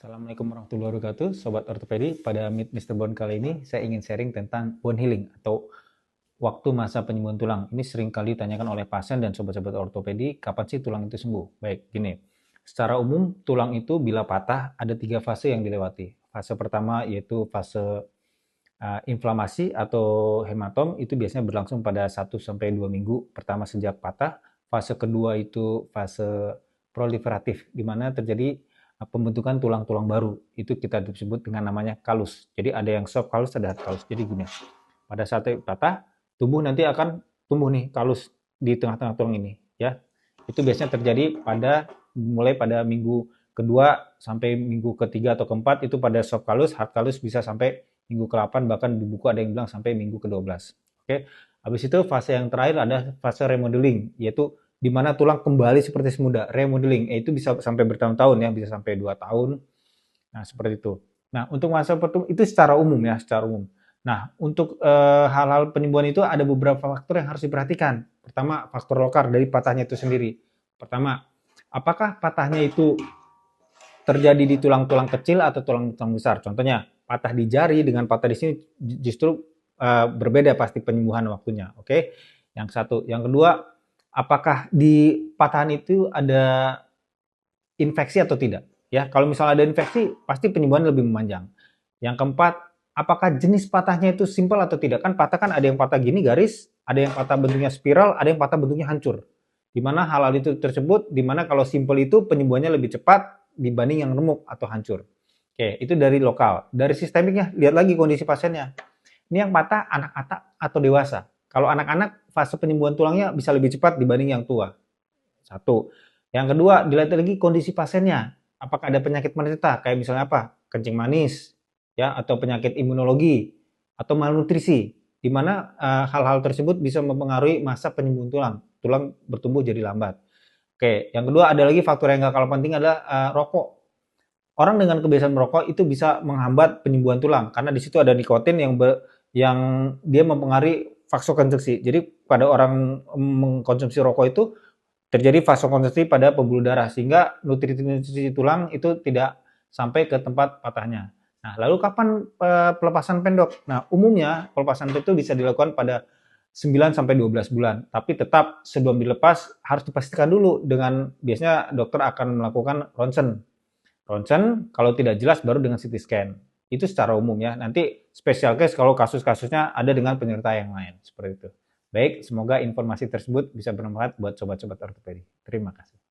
Assalamualaikum warahmatullahi wabarakatuh, Sobat Ortopedi. Pada Meet Mr. Bone kali ini, saya ingin sharing tentang bone healing atau waktu masa penyembuhan tulang. Ini sering kali ditanyakan oleh pasien dan sobat-sobat ortopedi, kapan sih tulang itu sembuh? Baik, gini. Secara umum, tulang itu bila patah, ada 3 fase yang dilewati. Fase pertama yaitu fase inflamasi atau hematom, itu biasanya berlangsung pada 1-2 minggu pertama sejak patah. Fase kedua itu fase proliferatif, di mana terjadi pembentukan tulang-tulang baru. Itu kita sebut dengan namanya kalus. Jadi ada yang soft kalus, ada hard kalus. Jadi gini, pada saat patah, tubuh nanti akan tumbuh nih kalus di tengah-tengah tulang ini, ya. Itu biasanya terjadi mulai pada minggu kedua sampai minggu ketiga atau keempat, itu pada soft kalus. Hard kalus bisa sampai minggu ke-8, bahkan di buku ada yang bilang sampai minggu ke-12. Oke. Habis itu fase yang terakhir ada fase remodeling, yaitu di mana tulang kembali seperti semula, remodeling. Itu bisa sampai bertahun-tahun ya, bisa sampai 2 tahun. Nah, seperti itu. Nah, untuk masa pertumbuhan itu secara umum ya, secara umum. Nah, untuk hal-hal penyembuhan itu ada beberapa faktor yang harus diperhatikan. Pertama, faktor lokal dari patahnya itu sendiri. Pertama, apakah patahnya itu terjadi di tulang-tulang kecil atau tulang-tulang besar? Contohnya, patah di jari dengan patah di sini justru berbeda pasti penyembuhan waktunya. Oke. Yang satu. Yang kedua, apakah di patahan itu ada infeksi atau tidak? Ya, kalau misalnya ada infeksi, pasti penyembuhan lebih memanjang. Yang keempat, apakah jenis patahnya itu simpel atau tidak? Kan patah kan ada yang patah gini garis, ada yang patah bentuknya spiral, ada yang patah bentuknya hancur. Di mana hal-hal itu tersebut, di mana kalau simpel itu penyembuhannya lebih cepat dibanding yang remuk atau hancur. Oke, itu dari lokal. Dari sistemiknya, lihat lagi kondisi pasiennya. Ini yang patah anak-anak atau dewasa. Kalau anak-anak, fase penyembuhan tulangnya bisa lebih cepat dibanding yang tua. Satu. Yang kedua, dilihat lagi kondisi pasiennya. Apakah ada penyakit menyerta, kayak misalnya apa? Kencing manis, ya, atau penyakit imunologi, atau malnutrisi, di mana hal-hal tersebut bisa mempengaruhi masa penyembuhan tulang. Tulang bertumbuh jadi lambat. Oke, yang kedua ada lagi faktor yang gak kalah penting adalah rokok. Orang dengan kebiasaan merokok itu bisa menghambat penyembuhan tulang karena di situ ada nikotin yang dia mempengaruhi vasokonstriksi. Jadi pada orang mengkonsumsi rokok itu terjadi vasokonstriksi pada pembuluh darah sehingga nutrisi tulang itu tidak sampai ke tempat patahnya. Nah, lalu kapan pelepasan pendok? Nah, umumnya pelepasan itu bisa dilakukan pada 9 sampai 12 bulan. Tapi tetap sebelum dilepas harus dipastikan dulu dengan biasanya dokter akan melakukan ronsen. Ronsen kalau tidak jelas baru dengan CT scan. Itu secara umum ya. Nanti special case kalau kasus-kasusnya ada dengan penyerta yang lain. Seperti itu. Baik, semoga informasi tersebut bisa bermanfaat buat sobat-sobat ortopedi. Terima kasih.